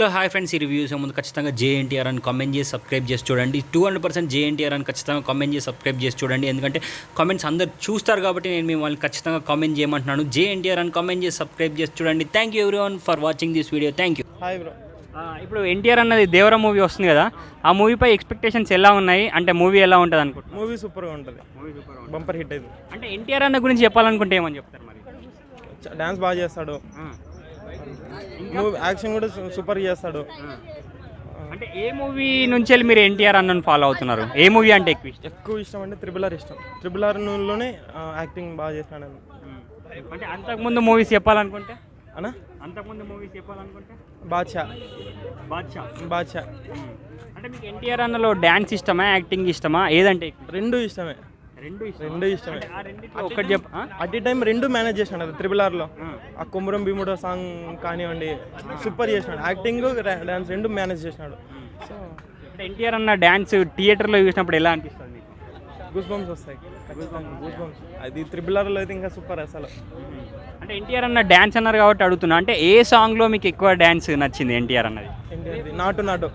Hello hi friends, ఈ reviews ముందు ఖచ్చితంగా జేఎన్టీఆర్ అని కామెంట్ చేసి సబ్స్క్రైబ్ చేసి చూడండి. 200% జేఎన్టీఆర్ అని ఖచ్చితంగా కామెంట్ చేసి సబ్స్క్రైబ్ చేసి చూడండి. ఎందుకంటే కామెంట్స్ అందరు చూస్తారు కాబట్టి నేను మిమ్మల్ని ఖచ్చితంగా కామెంట్ చేయమంటున్నాను. జేఎన్టీఆర్ అని కామెంట్ చేసి సబ్స్క్రైబ్ చేసి చూడండి. Thank you everyone for watching this video. Thank you. Hi bro. ఇప్పుడు ఎన్టీఆర్ అన్నది దేవర మూవీ వస్తుంది కదా, ఆ మూవీపై ఎక్స్పెక్టేషన్స్ ఎలా ఉన్నాయి? అంటే మూవీ ఎలా ఉంటుంది అనుకుంటున్నారు? మూవీ సూపర్గా ఉంటుంది, బంపర్ హిట్ అయింది. అంటే ఎన్టీఆర్ అన్న గురించి చెప్పాలనుకుంటే ఏమని చెప్తారు మరి? డ్యాన్స్ బాగా చేస్తాడు, మూవీ యాక్షన్ కూడా సూపర్ చేస్తాడు. అంటే ఏ మూవీ నుంచి మీరు ఎన్టీఆర్ అన్నను ఫాలో అవుతున్నారు? ఏ మూవీ అంటే ఎక్కువ ఇష్టం అంటే త్రిబుల్ ఆర్ ఇష్టం. త్రిబుల్ ఆర్లోనే యాక్టింగ్ బాగా చేసినాడు. అంటే అంతకుముందు మూవీస్ చెప్పాలనుకుంటే అన్నా, అంతకుముందు మూవీస్ చెప్పాలనుకుంటే బాద్షా. బాద్షా అంటే మీకు ఎన్టీఆర్ అన్నలో డ్యాన్స్ ఇష్టమా, యాక్టింగ్ ఇష్టమా, ఏదంటే రెండు ఇష్టమే. రెండు ఇష్టమే. ఒకటి చెప్ప అట్ ఈ టైం రెండు మేనేజ్ చేసినాడు. అది త్రిబుల్ ఆర్లో ఆ కొమురం భీముడో సాంగ్ కానివ్వండి, సూపర్ చేసినాడు. యాక్టింగ్ డ్యాన్స్ రెండు మేనేజ్ చేసినాడు. సో అంటే ఎన్టీఆర్ అన్న డ్యాన్స్ థియేటర్లో చూసినప్పుడు ఎలా అనిపిస్తుంది మీకు? గూస్ బంప్స్ వస్తాయి, గూస్ బంప్స్. అది త్రిబుల్ ఆర్లో అయితే ఇంకా సూపర్ అసలు. అంటే ఎన్టీఆర్ అన్న డ్యాన్స్ అన్నారు కాబట్టి అడుగుతున్నా, అంటే ఏ సాంగ్లో మీకు ఎక్కువ డ్యాన్స్ నచ్చింది ఎన్టీఆర్ అన్నది? నాటు నాటు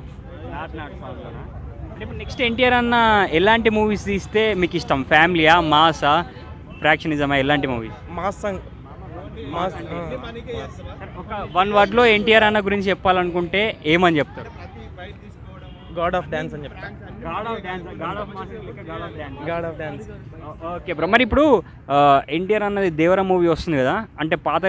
సాంగ్లోనా? అంటే ఇప్పుడు నెక్స్ట్ ఎన్టీఆర్ అన్న ఎలాంటి మూవీస్ తీస్తే మీకు ఇష్టం? ఫ్యామిలీయా, మాసా, ఫ్రాక్షనిజమా, ఎలాంటి మూవీస్? Mass song. మాస్. ఒక వన్ వర్డ్లో ఎన్టీఆర్ అన్న గురించి చెప్పాలనుకుంటే ఏమని చెప్తారు? గాడ్ ఆఫ్ డ్యాన్స్ అని చెప్తాను. God of dance. Okay bro. మరి ఇప్పుడు ఎన్టీఆర్ అన్నది దేవర మూవీ వస్తుంది కదా, అంటే పాత